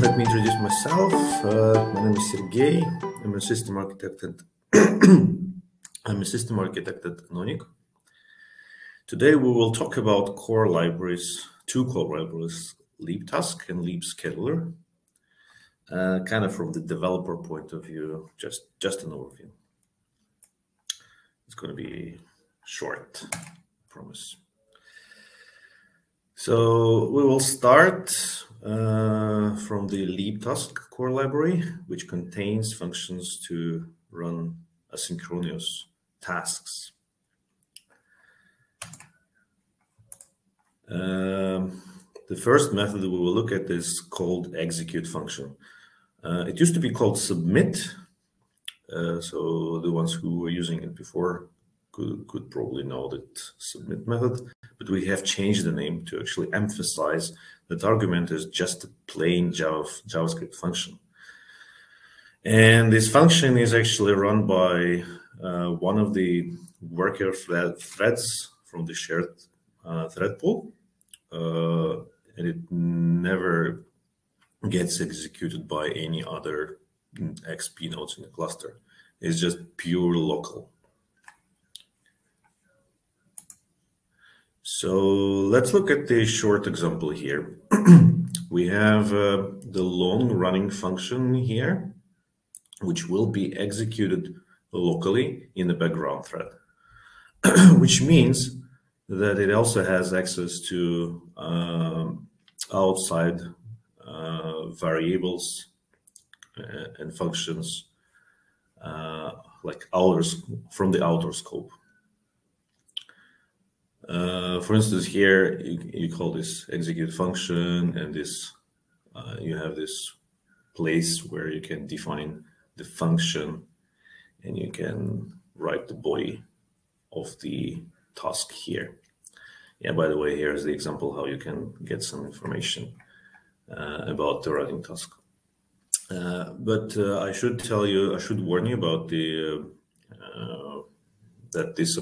Let me introduce myself. My name is Sergey. I'm a system architect at Enonic. Today we will talk about core libraries, two core libraries, lib-task and lib-scheduler, kind of from the developer point of view, just an overview. It's going to be short, I promise. So we will start from the lib-task core library, which contains functions to run asynchronous tasks. The first method we will look at is called executeFunction. It used to be called submit, so the ones who were using it before could probably know that submit method, but we have changed the name to actually emphasize that argument is just a plain JavaScript function. And this function is actually run by one of the worker threads from the shared thread pool, and it never gets executed by any other XP nodes in the cluster. It's just pure local. So let's look at the short example here. We have the long-running function here, which will be executed locally in the background thread, which means that it also has access to outside variables and functions like from the outer scope. For instance, here you call this executeFunction, and this you have this place where you can define the function, and you can write the body of the task here. Yeah, by the way, here's the example how you can get some information about the running task. But I should warn you about the that this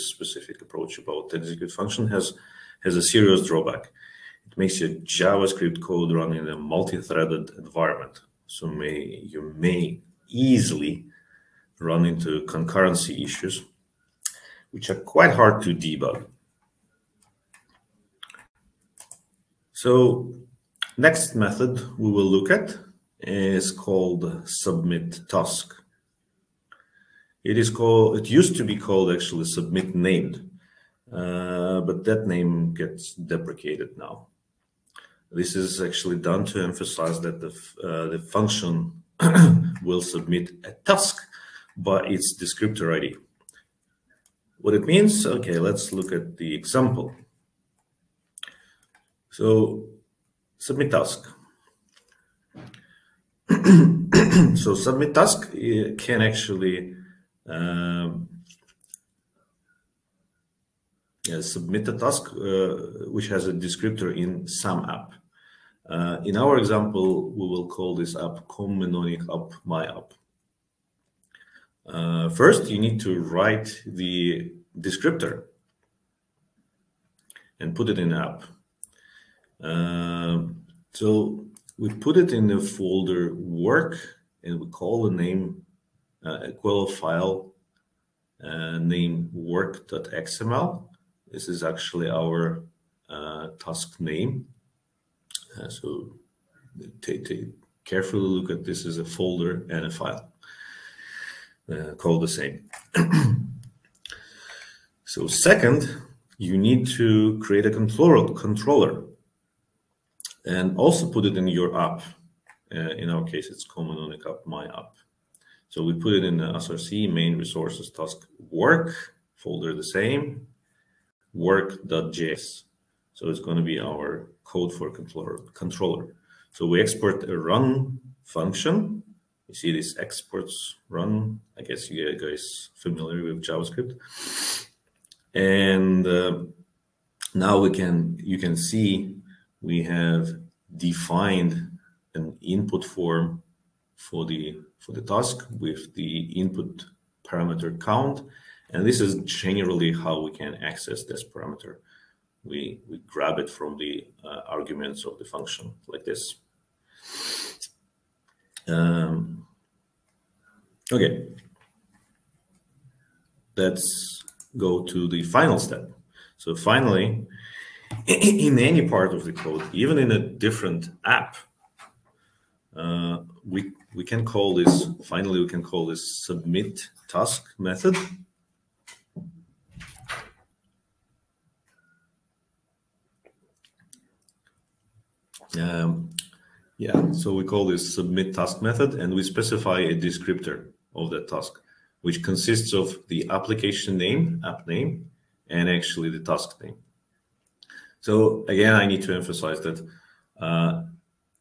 specific approach about executeFunction has a serious drawback. It makes your JavaScript code run in a multi-threaded environment. So you may easily run into concurrency issues, which are quite hard to debug. So next method we will look at is called submitTask. It used to be called actually submit named, but that name gets deprecated now. This is actually done to emphasize that the function will submit a task by its descriptor ID. What it means? Okay, let's look at the example. So submitTask. So submitTask can actually submit a task which has a descriptor in some app. In our example, we will call this app Enonic app my app. First, you need to write the descriptor and put it in the app. So we put it in the folder work, and we call the name equal file name work.xml. This is actually our task name. So carefully look at this as a folder and a file called the same. So second, you need to create a controller and also put it in your app. In our case, it's Enonic app my app. So we put it in the src main resources task work folder, the same work.js. So it's going to be our code for controller. So we export a run function. You see this exports run. I guess you guys familiar with JavaScript. And now you can see we have defined an input form for the task with the input parameter count, and this is generally how we can access this parameter. We grab it from the arguments of the function like this. Okay, let's go to the final step. So finally, in any part of the code, even in a different app, we can call this, finally we can call this submitTask method. Yeah, so we call this submitTask method, and we specify a descriptor of that task, which consists of the application name, app name, and actually the task name. So again, I need to emphasize that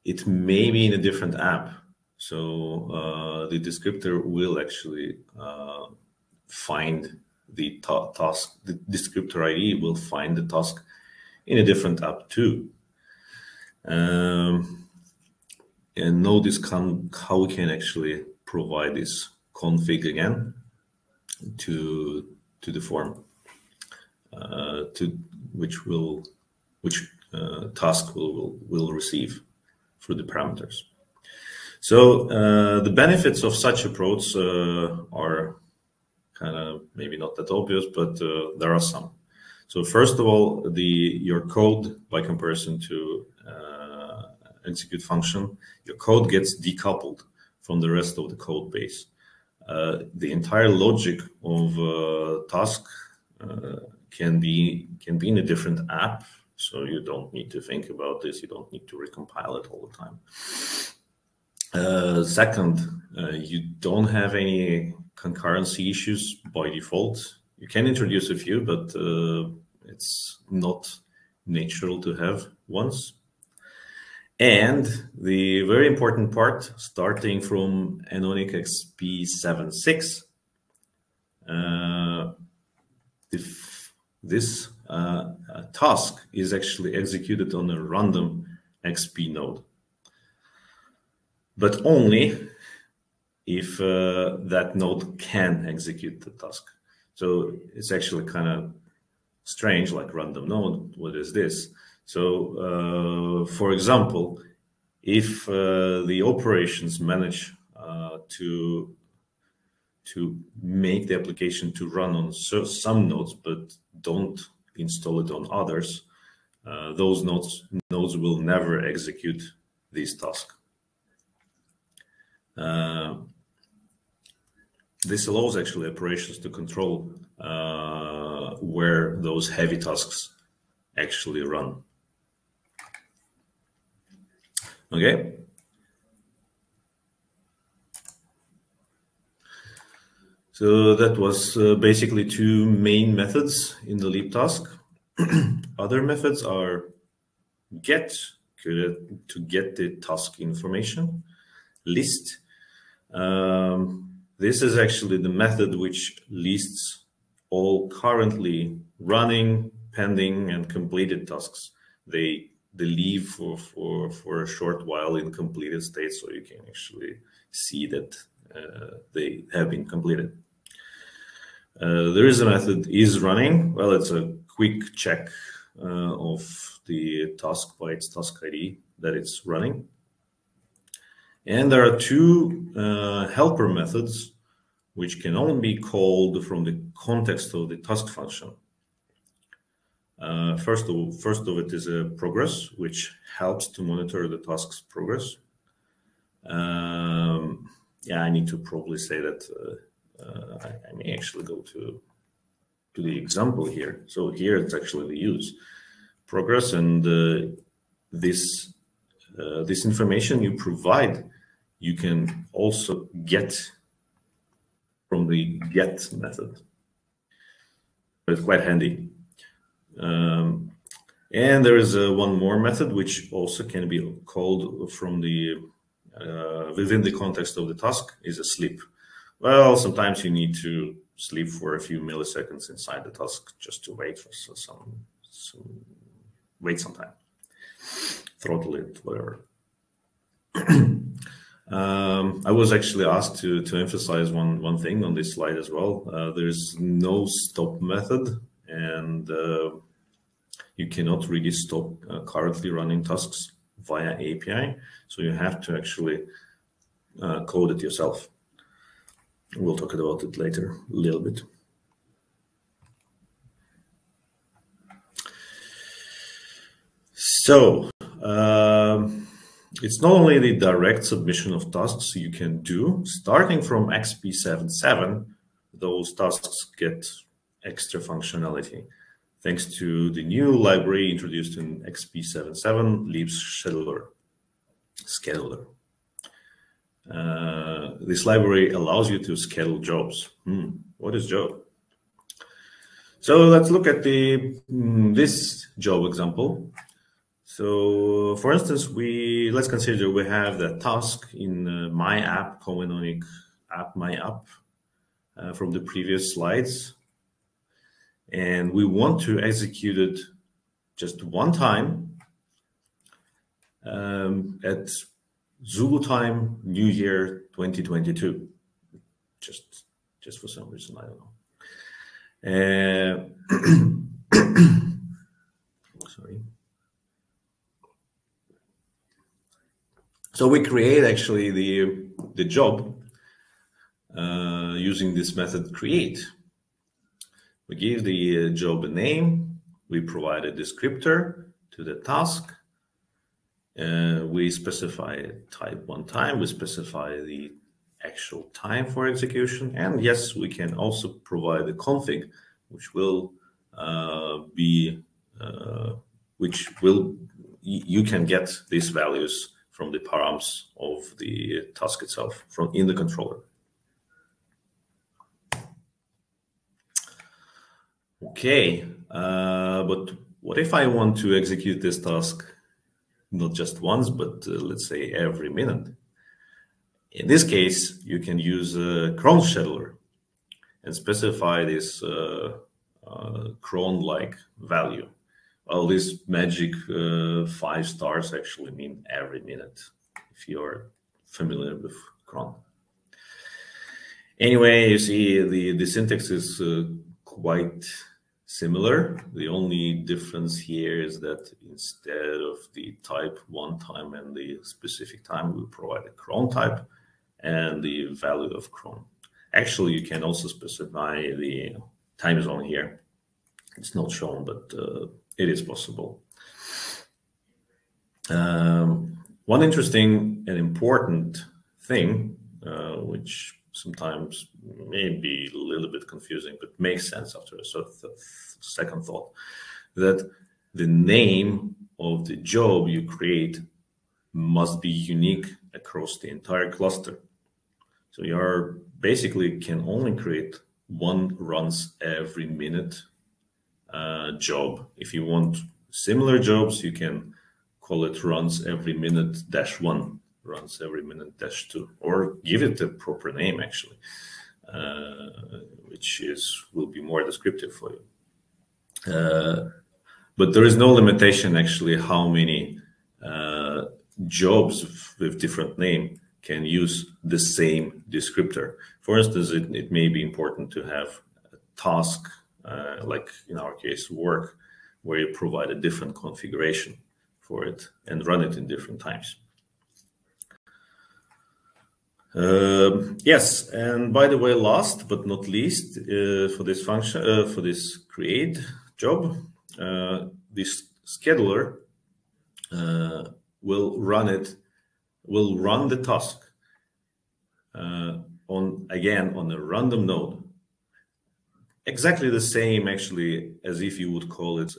it may be in a different app. So the descriptor will actually find the task, the descriptor ID will find the task in a different app too. And notice how we can actually provide this config again to the form, which task will receive through the parameters. So the benefits of such approach are kind of maybe not that obvious, but there are some. So first of all, your code, by comparison to executeFunction, your code gets decoupled from the rest of the code base. The entire logic of task can be in a different app, so you don't need to think about this. You don't need to recompile it all the time. Second, you don't have any concurrency issues by default. You can introduce a few, but it's not natural to have ones. And the very important part, starting from Enonic XP76, this task is actually executed on a random XP node, but only if that node can execute the task. So it's actually kind of strange, like random node, what is this? So, for example, if the operations manage to make the application to run on some nodes, but don't install it on others, those nodes will never execute this task. This allows actually operations to control where those heavy tasks actually run. Okay. So that was basically two main methods in the lib-task. Other methods are get to get the task information, list. This is actually the method which lists all currently running, pending, and completed tasks. They leave for a short while in completed state, so you can actually see that they have been completed. There is a method is running. Well, it's a quick check of the task by its task ID that it's running. And there are two helper methods which can only be called from the context of the task function. First of it is a progress, which helps to monitor the task's progress. Yeah, I need to probably say that I may actually go to the example here. So here it's actually the use progress, and this information you provide, you can also get from the get method. It's quite handy. And there is one more method which also can be called from the within the context of the task, is a sleep. Well, sometimes you need to sleep for a few milliseconds inside the task just to wait for wait some time, throttle it, whatever. I was actually asked to emphasize one thing on this slide as well. There's no stop method, and you cannot really stop currently running tasks via API. So you have to actually code it yourself. We'll talk about it later a little bit. So it's not only the direct submission of tasks you can do. Starting from XP77, those tasks get extra functionality thanks to the new library introduced in XP77, lib-scheduler. This library allows you to schedule jobs. What is job? So let's look at this job example. So, for instance, let's consider we have the task in my app, Enonic app, my app, from the previous slides, and we want to execute it just one time at Zulu time, New Year 2022. Just for some reason, I don't know. Sorry. So we create actually the job using this method create. We give the job a name, we provide a descriptor to the task, we specify type one time, we specify the actual time for execution, and yes, we can also provide a config which will you can get these values from the params of the task itself in the controller. Okay, but what if I want to execute this task not just once, but let's say every minute? In this case, you can use a CRON scheduler and specify this CRON-like value. Well, this magic 5 stars actually mean every minute, if you're familiar with CRON. Anyway, you see the syntax is quite similar. The only difference here is that instead of the type one time and the specific time, we provide a CRON type and the value of CRON. Actually, you can also specify the time zone here. It's not shown, but it is possible. One interesting and important thing, which sometimes may be a little bit confusing, but makes sense after a sort of second thought, that the name of the job you create must be unique across the entire cluster. So you basically can only create one runs every minute job. If you want similar jobs, you can call it runs every minute -1, runs every minute -2, or give it a proper name actually, which will be more descriptive for you. But there is no limitation actually how many jobs with different name can use the same descriptor. For instance, it may be important to have a task, like in our case, work, where you provide a different configuration for it and run it in different times. Yes, and by the way, last but not least, for this function, for this create job, this scheduler will run the task on a random node. Exactly the same, actually, as if you would call it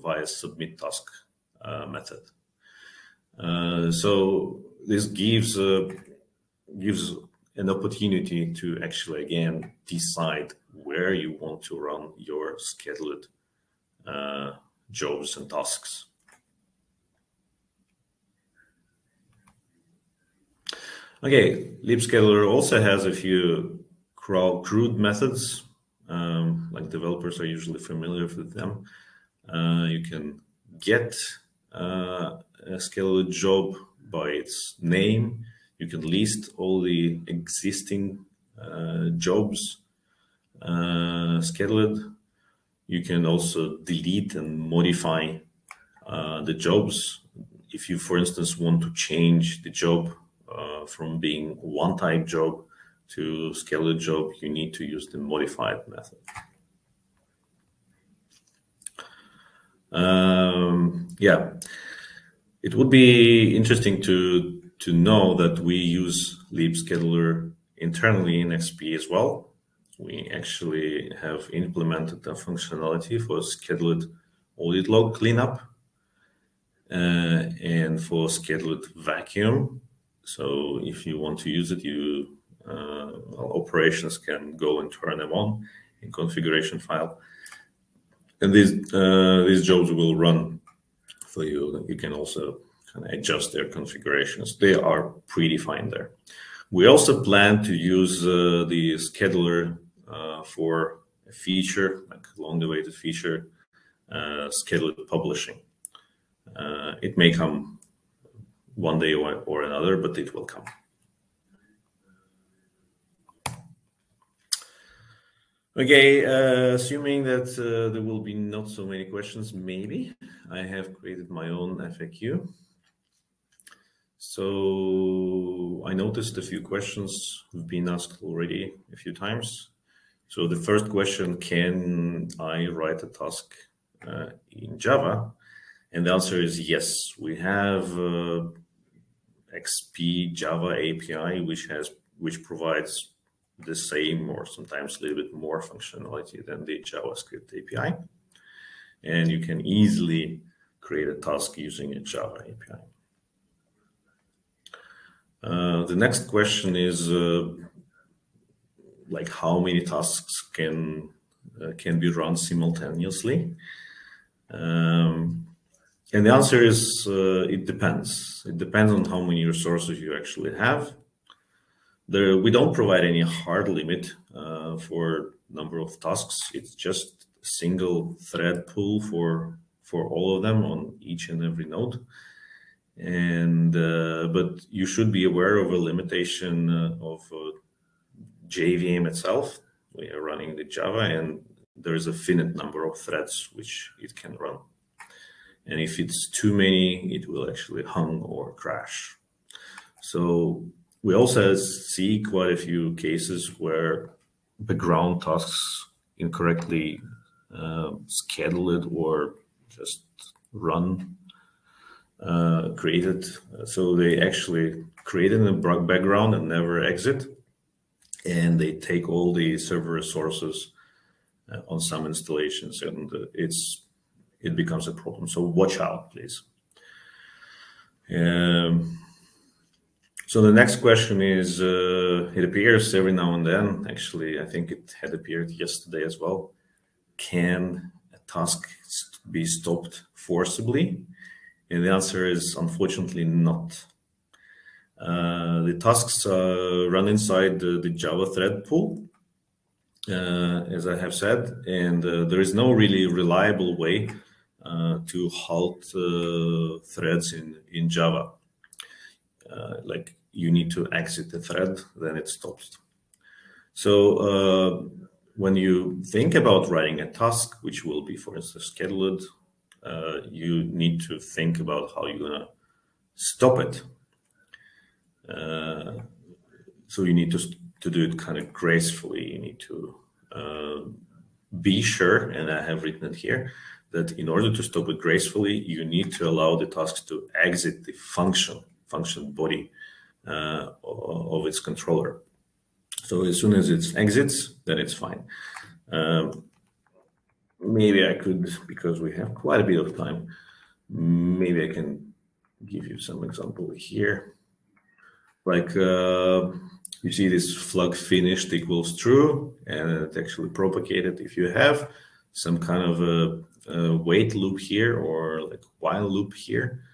via submitTask method. So this gives an opportunity to actually, again, decide where you want to run your scheduled jobs and tasks. Okay, lib-scheduler also has a few crude methods, like developers are usually familiar with them. You can get a scheduled job by its name. You can list all the existing jobs scheduled. You can also delete and modify the jobs if you, for instance, want to change the job from being one type job to scheduled job, you need to use the modified method. Yeah, it would be interesting to know that we use lib-scheduler internally in XP as well. We actually have implemented a functionality for scheduled audit log cleanup and for scheduled vacuum. So if you want to use it, you operations can go and turn them on in configuration file. And these jobs will run for you. You can also kind of adjust their configurations. They are predefined there. We also plan to use the scheduler for a feature, like a long-awaited feature, scheduled publishing. It may come one day or another, but it will come. Okay, assuming that there will be not so many questions, maybe I have created my own FAQ. So I noticed a few questions have been asked already a few times. So the first question, can I write a task in Java? And the answer is yes. We have XP Java API, which provides the same or sometimes a little bit more functionality than the JavaScript API. And you can easily create a task using a Java API. The next question is like how many tasks can be run simultaneously? And the answer is it depends. It depends on how many resources you actually have. We don't provide any hard limit for number of tasks. It's just a single thread pool for all of them on each and every node. And but you should be aware of a limitation of JVM itself. We are running the Java, and there is a finite number of threads which it can run. And if it's too many, it will actually hang or crash. So we also see quite a few cases where background tasks incorrectly scheduled or just run created. So they actually created a background and never exit. And they take all the server resources on some installations, and it becomes a problem. So watch out, please. So the next question is, it appears every now and then, actually, I think it had appeared yesterday as well. Can a task be stopped forcibly? And the answer is unfortunately not. The tasks run inside the Java thread pool, as I have said, and there is no really reliable way to halt threads in Java. Like you need to exit the thread, then it stops. So when you think about writing a task, which will be, for instance, scheduled, you need to think about how you're gonna stop it. So you need to do it kind of gracefully. You need to be sure, and I have written it here, that in order to stop it gracefully, you need to allow the tasks to exit the function body of its controller. So as soon as it exits, then it's fine. Maybe I could, because we have quite a bit of time, maybe I can give you some example here. Like you see this flag finished equals true, and it actually propagated. If you have some kind of a wait loop here or like while loop here,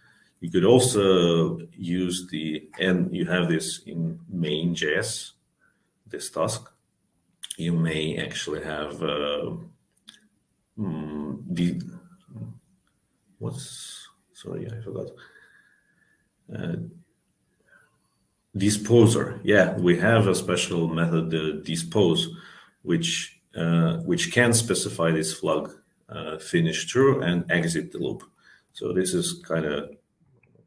you could also use and you have this in main.js, this task. You may actually have sorry, I forgot. Disposer. Yeah, we have a special method, the dispose, which can specify this flag finish true and exit the loop. So this is kind of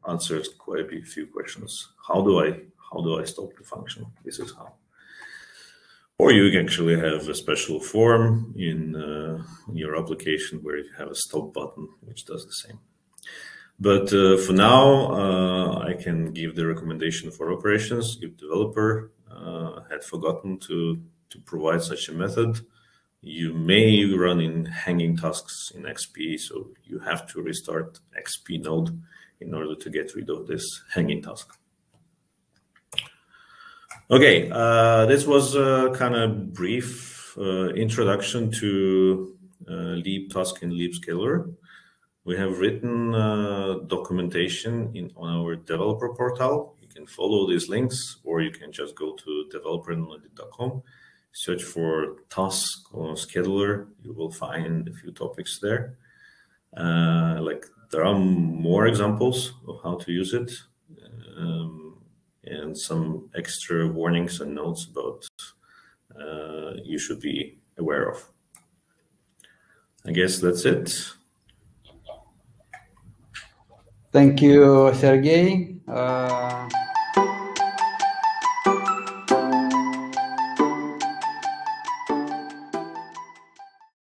answers quite a few questions. How do I stop the function? This is how. Or you can actually have a special form in your application where you have a stop button, which does the same. But for now, I can give the recommendation for operations. If the developer had forgotten to provide such a method, you may run in hanging tasks in XP, so you have to restart XP node in order to get rid of this hanging task. Okay, this was a kind of brief introduction to lib-task and lib-scheduler. We have written documentation on our developer portal. You can follow these links, or you can just go to developer.enonic.com, search for task or scheduler. You will find a few topics there. Like there are more examples of how to use it, and some extra warnings and notes about you should be aware of. I guess that's it. Thank you, Sergey.